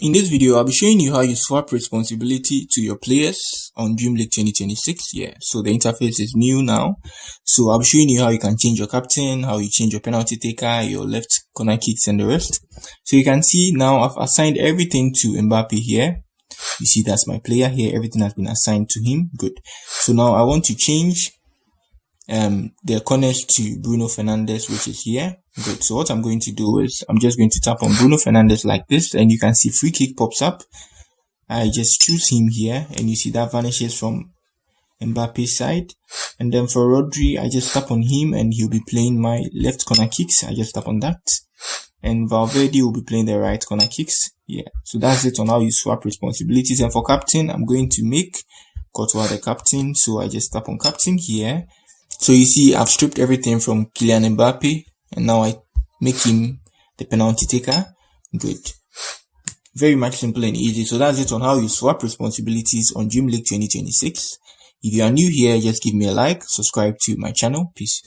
In this video, I'll be showing you how you swap responsibility to your players on Dream League 2026. Yeah, so the interface is new now. So I'll be showing you how you can change your captain, how you change your penalty taker, your left corner kicks and the rest. So you can see now I've assigned everything to Mbappe here. You see that's my player here. Everything has been assigned to him. Good. So now I want to change the corners to Bruno Fernandes, which is here. Good. So what I'm going to do is I'm just going to tap on Bruno Fernandes like this, and you can see free kick pops up. I just choose him here, and you see that vanishes from Mbappe's side. And then for Rodri, I just tap on him, and he'll be playing my left corner kicks. I just tap on that, and Valverde will be playing the right corner kicks. Yeah. So that's it on how you swap responsibilities. And for captain, I'm going to make Courtois the captain. So I just tap on captain here. So you see, I've stripped everything from Kylian Mbappe, and now I make him the penalty taker. Good. Very much simple and easy. So that's it on how you swap responsibilities on Dream League 2026. If you are new here, just give me a like, subscribe to my channel. Peace.